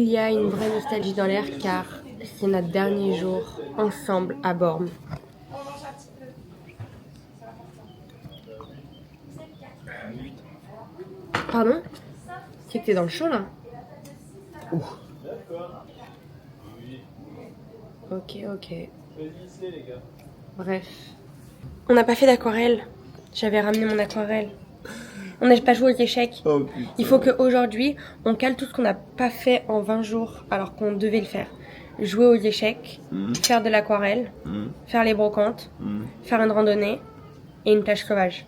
Il y a une vraie nostalgie dans l'air car c'est notre dernier jour ensemble à Bormes. Pardon? C'est que t'es dans le chaud là? Ouh. Ok. Bref. On n'a pas fait d'aquarelle. J'avais ramené mon aquarelle. On n'a pas joué aux échecs. Oh, Il faut qu'aujourd'hui, on cale tout ce qu'on n'a pas fait en 20 jours alors qu'on devait le faire. Jouer aux échecs, faire de l'aquarelle, faire les brocantes, faire une randonnée et une plage sauvage.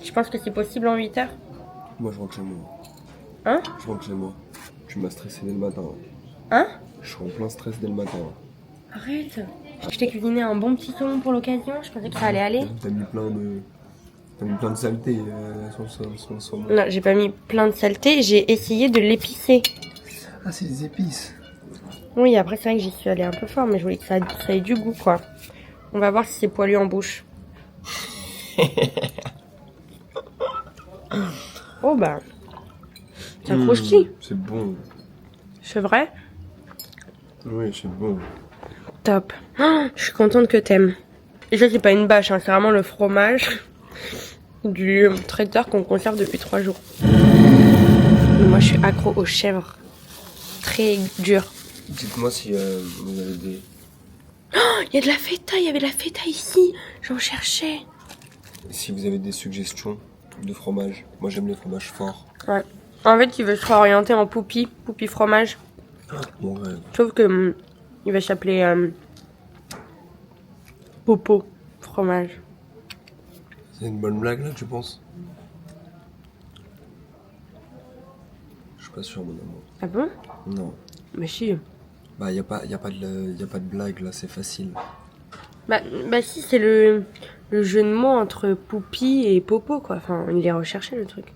Je pense que c'est possible en 8 heures. Moi, je rentre chez moi. Hein? Je rentre chez moi. Tu m'as stressé dès le matin. Hein? Je suis en plein stress dès le matin. Arrête. Je t'ai cuisiné un bon petit saumon pour l'occasion. Je pensais que ça allait aller. T'as mis plein de saleté sur le saumon. Non, j'ai pas mis plein de saleté. J'ai essayé de l'épicer. Ah, c'est des épices. Oui, après c'est vrai que j'y suis allée un peu fort, mais je voulais que ça ait du goût, quoi. On va voir si c'est poilu en bouche. Oh bah, ça croustille. C'est bon. C'est vrai? Oui, c'est bon. Top. Oh, je suis contente que t'aimes. Et ça, c'est pas une bâche, hein, c'est vraiment le fromage du traiteur qu'on conserve depuis 3 jours. Mais moi, je suis accro aux chèvres. Très dur. Dites-moi si vous avez des... Oh, il y a de la feta, il y avait de la feta ici. J'en cherchais. Si vous avez des suggestions de fromage. Moi, j'aime les fromages forts. Ouais. En fait, il veut se réorienter en poupie fromage. Mon rêve. Sauf que il va s'appeler Popo fromage. C'est une bonne blague, là, tu penses? Je suis pas sûr, mon amour. Ah bon? Non. Mais si. Bah, y a pas de blague, là, c'est facile. Bah si, c'est le jeu de mots entre Poupie et Popo, quoi. Enfin, il est recherché, le truc.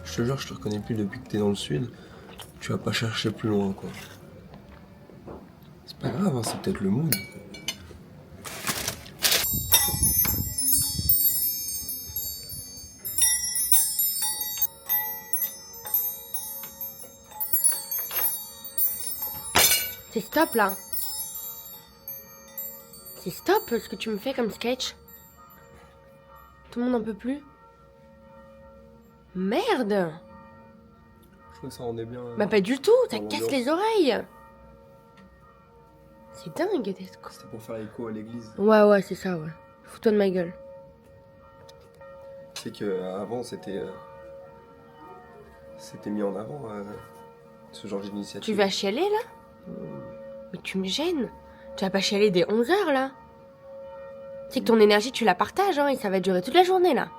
Je te jure, je te reconnais plus depuis que t'es dans le sud. Tu vas pas chercher plus loin, quoi. C'est pas grave, hein, c'est peut-être le mood. C'est stop, là. C'est stop, ce que tu me fais comme sketch. Tout le monde n'en peut plus. Merde! Je crois que ça rendait bien. Bah pas du tout, ça dans casse l'ambiance. les oreilles. C'est dingue d'être con. C'était pour faire écho à l'église. Ouais, c'est ça, ouais. Fous-toi de ma gueule. C'est que avant c'était mis en avant ce genre d'initiative. Tu vas chialer, là? Mais tu me gênes. Tu vas pas chialer dès 11h, là. C'est que ton énergie, tu la partages, hein, et ça va durer toute la journée, là.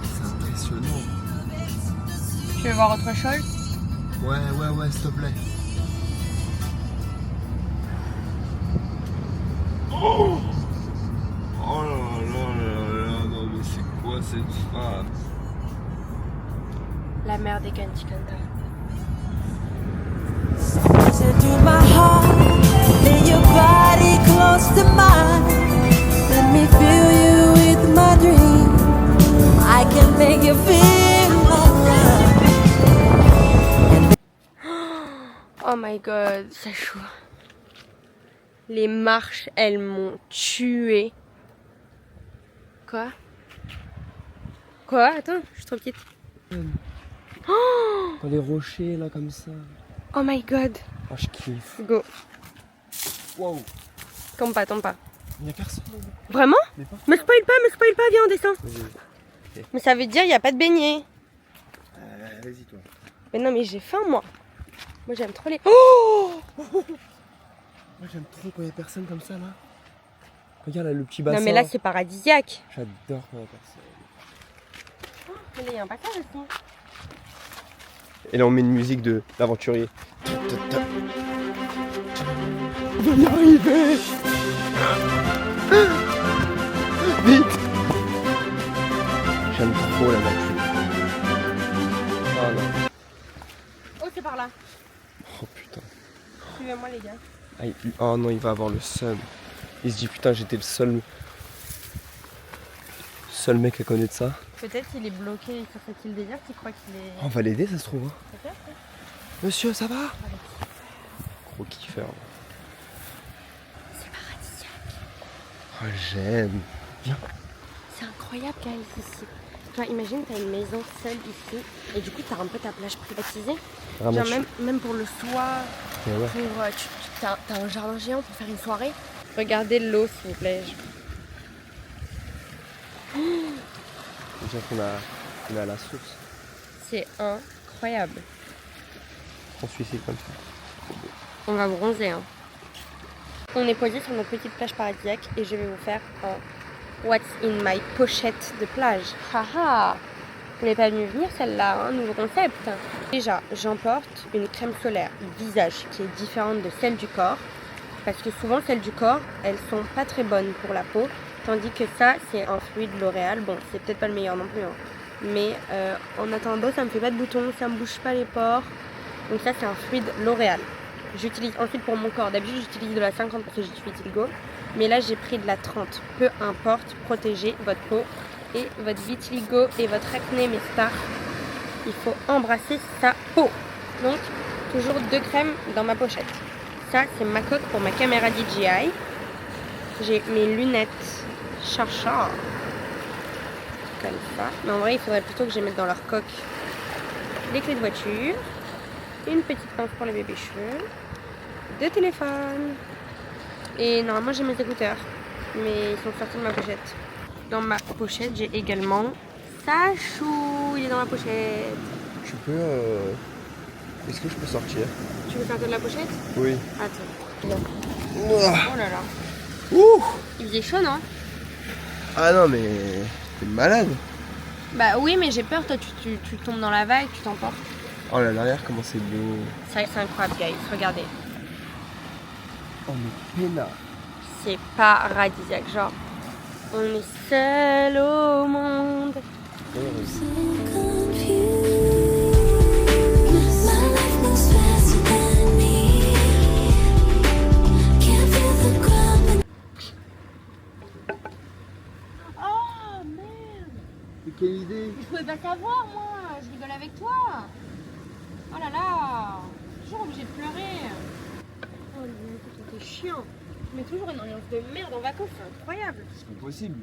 C'est impressionnant. Tu veux voir autre chose? Ouais, s'il te plaît. Oh là, non mais c'est quoi cette phrase? La mère des Canticanta. To my heart, lay your body close to mine. Let me fill you with my dream. I can make you feel alright. Oh my god, ça chaud. Les marches, elles m'ont tuée. Quoi? Quoi? Attends, je suis trop petite. Oh, Dans les rochers là comme ça. oh my god. Oh, je kiffe. Go. Wow. Tombe pas. Il y a personne. Vraiment? Mais pas. Me spoil pas, viens, on descend. Vas-y. Mais ça veut dire il y a pas de beignets. Vas-y toi. Mais non, mais j'ai faim, moi. Moi, j'aime trop les... Oh! Moi j'aime trop quand il y a personne comme ça là. Regarde là le petit bassin. Non, mais là, c'est paradisiaque. J'adore quand il y a personne. Mais là, il y a un passage aussi. Et là on met une musique de l'aventurier. On va y arriver. Vite. J'aime trop la nature. Oh non. Oh, c'est par là. Oh putain. Suivez-moi, les gars. Ah, oh non, il va avoir le seum. Il se dit putain, j'étais le seul mec à connaître ça. Peut-être qu'il est bloqué sur cette île déserte, il croit qu'il est... On va l'aider, ça se trouve. Hein. Peut-être. Monsieur, ça va? Gros kiffeur. C'est paradisiaque. Oh, j'aime. Viens. C'est incroyable, guys, ici. Enfin, imagine, t'as une maison seule ici, et du coup, t'as un peu ta plage privatisée. Vraiment, Genre, même pour le soir, mais ouais. pour, t'as un jardin géant pour faire une soirée. Regardez l'eau, s'il vous plaît. On dirait qu'on est à la source. C'est incroyable. On se suicide comme ça. On va bronzer, hein. On est posé sur notre petite plage paradisiaque et je vais vous faire un What's in my pochette de plage. Haha. Vous n'êtes pas venu venir celle-là, hein, nouveau concept. Déjà, j'emporte une crème solaire visage qui est différente de celle du corps. Parce que souvent, celles du corps, elles sont pas très bonnes pour la peau. Tandis que ça, c'est un fluide L'Oréal. Bon, c'est peut-être pas le meilleur non plus. Hein. Mais en attendant, ça me fait pas de boutons, ça me bouge pas les pores. Donc ça, c'est un fluide L'Oréal. J'utilise ensuite pour mon corps. D'habitude, j'utilise de la 50 parce que j'ai vitiligo. Mais là, j'ai pris de la 30. Peu importe, protégez votre peau et votre vitiligo et votre acné, mes stars. Il faut embrasser sa peau. Donc, toujours 2 crèmes dans ma pochette. Ça, c'est ma coque pour ma caméra DJI. J'ai mes lunettes Charchard. Comme ça. Mais en vrai, il faudrait plutôt que je les mette dans leur coque. Les clés de voiture. Une petite pince pour les bébés cheveux. 2 téléphones. Et normalement, j'ai mes écouteurs. Mais ils sont sortis de ma pochette. Dans ma pochette, j'ai également Sachou. Il est dans ma pochette. Tu peux... Est-ce que je peux sortir? Tu veux sortir de la pochette? Oui. Attends. Viens. Ouah. Oh là là. Ouh. Il faisait chaud, non? Ah non, mais... T'es malade. Bah oui, mais j'ai peur, toi, tu tombes dans la vague, tu t'emportes. Oh là, l'arrière, comment c'est beau. C'est incroyable, guys. Regardez. Oh, mais pena. C'est paradisiaque, genre. On est seul au monde. Oh merde! Mais quelle idée! Je pouvais pas savoir, moi. Je rigole avec toi. Oh là là. Toujours obligé de pleurer. Oh le t'es chiant. Tu mets toujours une ambiance de merde en vacances, c'est incroyable. C'est pas possible.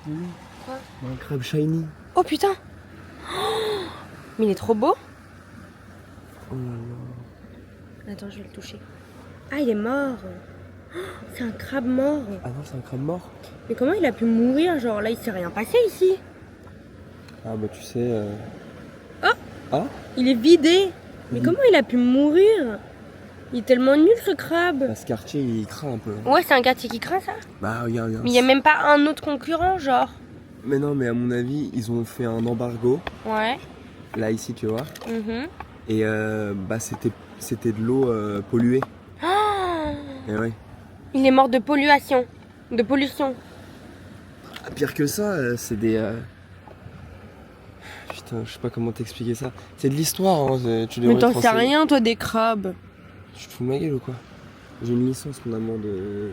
Oui. Quoi? Un crabe shiny. Oh putain. Oh, mais il est trop beau. Oh là là. Attends, je vais le toucher. Ah, il est mort. Oh, c'est un crabe mort. Ah non, c'est un crabe mort. Mais comment il a pu mourir? Genre là, il s'est rien passé ici. Ah bah tu sais... Oh, Ah, il est vidé. Mais comment il a pu mourir? Il est tellement nul ce crabe. bah, ce quartier il craint un peu. Ouais, c'est un quartier qui craint ça. Bah regarde, regarde. Mais il n'y a même pas un autre concurrent, genre. Mais non, mais à mon avis, ils ont fait un embargo. Ouais. Là, ici, tu vois. Mhm. Et bah c'était de l'eau polluée. Oh, Et ouais. il est mort de pollution. De pollution. Ah, pire que ça, c'est des... Putain, je sais pas comment t'expliquer ça. C'est de l'histoire, hein. Tu Mais devrais t'en te sais renseigner. rien, toi, des crabes. Tu te fous de ma gueule ou quoi? J'ai une licence, mon amour, de...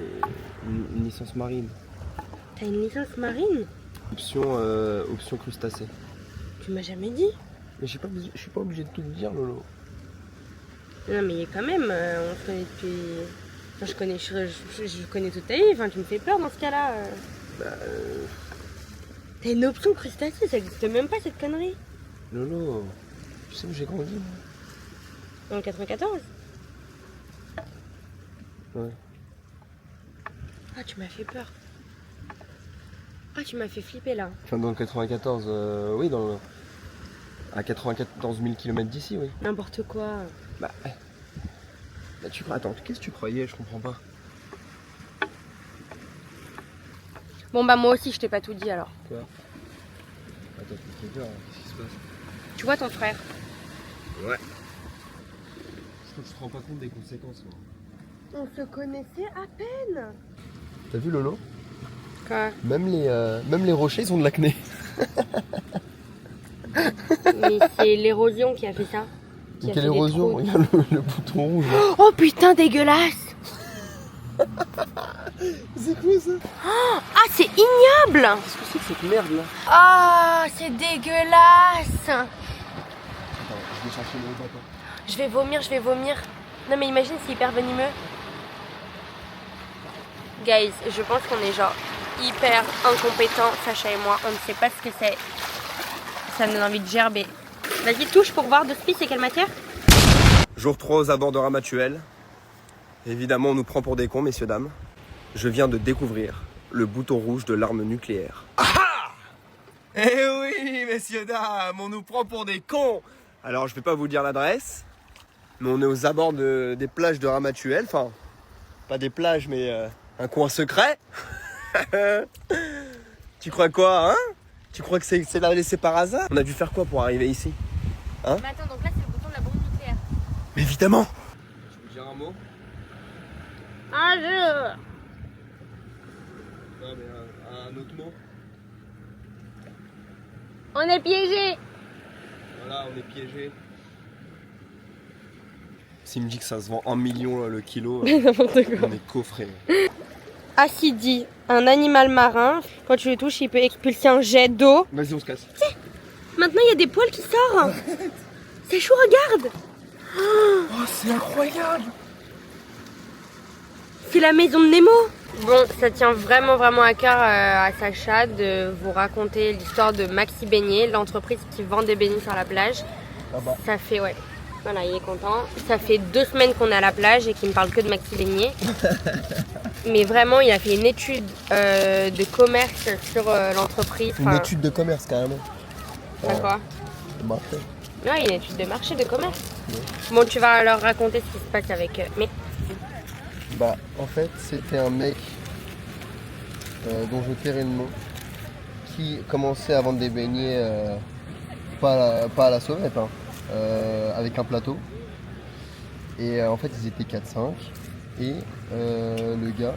Une licence marine. T'as une licence marine? Option crustacé. Tu m'as jamais dit. Mais je suis pas obligé de tout te dire, Lolo. Non, mais quand même, on se connaît depuis. Enfin, je connais toute ta vie, enfin, tu me fais peur dans ce cas-là. T'as une option crustacée, ça existe même pas cette connerie. Lolo, tu sais où j'ai grandi, moi? Dans le 94? Ouais. Ah, tu m'as fait peur. Ah, tu m'as fait flipper là. Enfin, dans le 94, oui, à 94 000 km d'ici, oui. N'importe quoi. Bah, tu crois, attends, qu'est-ce que tu croyais? Je comprends pas. Bon bah moi aussi je t'ai pas tout dit alors. Quoi? Attends, tu me fais peur, qu'est-ce qui se passe? Tu vois ton frère? Ouais. Je crois que tu te rends pas compte des conséquences. On se connaissait à peine. T'as vu Lolo? Quoi? Même les rochers ils ont de l'acné. Mais c'est l'érosion qui a fait ça. Mais quelle érosion? Regarde le bouton rouge là. Oh putain dégueulasse. C'est quoi ça? Ah c'est ignoble. Qu'est-ce que c'est que cette merde là? Ah c'est dégueulasse. Attends, je vais chercher le bâton. Je vais vomir. Non mais imagine c'est hyper venimeux. Guys, je pense qu'on est genre hyper incompétents, Sacha et moi. On ne sait pas ce que c'est. Ça me donne envie de gerber. Vas-y touche pour voir de spi c'est quelle matière? Jour 3 aux abords de Ramatuelle. Évidemment on nous prend pour des cons messieurs dames. Je viens de découvrir le bouton rouge de l'arme nucléaire. Ah! Eh oui messieurs dames, on nous prend pour des cons. Alors je vais pas vous dire l'adresse, mais on est aux abords des plages de Ramatuelle. Enfin, pas des plages mais un coin secret. Tu crois quoi, hein? Tu crois que c'est là laissé par hasard? On a dû faire quoi pour arriver ici? Hein? Mais attends, donc là c'est le bouton de la bombe nucléaire. Mais évidemment! Je peux dire un mot? Ah je... Non mais un autre mot? On est piégés. Voilà, on est piégé. S'il me dit que ça se vend 1 million le kilo, N'importe quoi. on est coffré. Acidie, un animal marin. Quand tu le touches, il peut expulser un jet d'eau. Vas-y, on se casse. Maintenant, il y a des poils qui sortent. C'est chaud, regarde. Oh, c'est incroyable! C'est la maison de Nemo. Bon, ça tient vraiment à cœur à Sacha de vous raconter l'histoire de Maxi Beignet, l'entreprise qui vend des beignets sur la plage. Là-bas. Ça fait, ouais, voilà, il est content. Ça fait 2 semaines qu'on est à la plage et qu'il me parle que de Maxi Beignet. Mais vraiment, il a fait une étude de commerce sur l'entreprise. Une étude de commerce, carrément. Quoi? De marché. Non, il y a une étude de marché, de commerce. Ouais. Bon, tu vas leur raconter ce qui se passe avec eux. Mais... Bah, en fait, c'était un mec dont je tairai le nom, qui commençait à vendre des beignets, pas à la sauvette, hein, avec un plateau. Et en fait, ils étaient 4-5. Et le gars,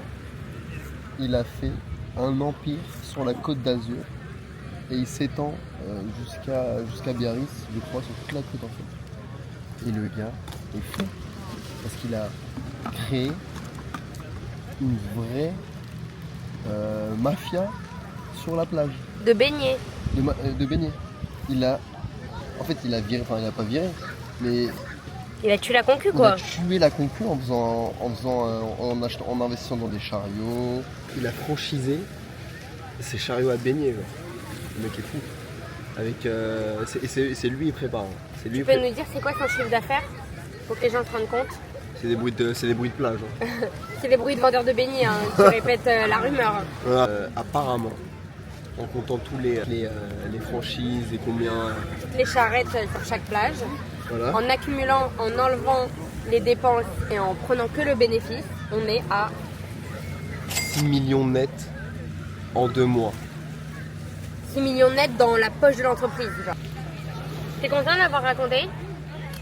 il a fait un empire sur la côte d'Azur. Et il s'étend jusqu'à Biarritz, je crois, sur toute la côte en fait. Et le gars est fou, parce qu'il a créé une vraie mafia sur la plage. De beignets. De beignets. Il a viré, enfin il a pas viré, mais il a tué la concu il quoi. a tué la concu en investissant dans des chariots. Il a franchisé ses chariots à beignets. Genre. Le mec est fou. Avec c'est lui il prépare. C'est lui. Tu peux nous dire c'est quoi son chiffre d'affaires pour que les gens se rendent compte? C'est des bruits de plage. Hein. C'est les bruits de vendeurs de beignets hein, qui répètent la rumeur. Apparemment, en comptant tous les franchises et combien... Toutes les charrettes sur chaque plage, voilà. En accumulant, en enlevant les dépenses et en prenant que le bénéfice, on est à 6 millions nets en 2 mois. 6 millions nets dans la poche de l'entreprise. T'es content de l'avoir raconté?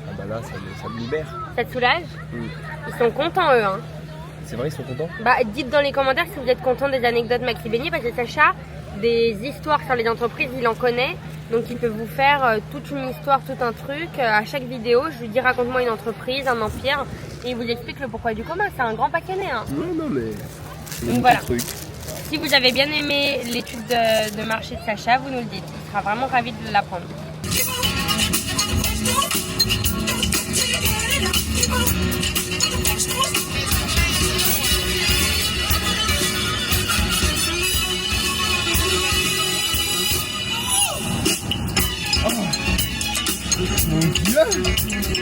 Ah bah là, ça me libère. Ça te soulage? Ils sont contents eux hein. C'est vrai, ils sont contents? Bah dites dans les commentaires si vous êtes contents des anecdotes Maxi Beignet parce que Sacha, des histoires sur les entreprises, il en connaît. Donc il peut vous faire toute une histoire, tout un truc. À chaque vidéo, je lui dis raconte-moi une entreprise, un empire. Et il vous explique le pourquoi et du comment. C'est un grand passionné hein. Non mais... Donc voilà. Truc. Si vous avez bien aimé l'étude de marché de Sacha, vous nous le dites. Il sera vraiment ravi de l'apprendre. Mon Dieu!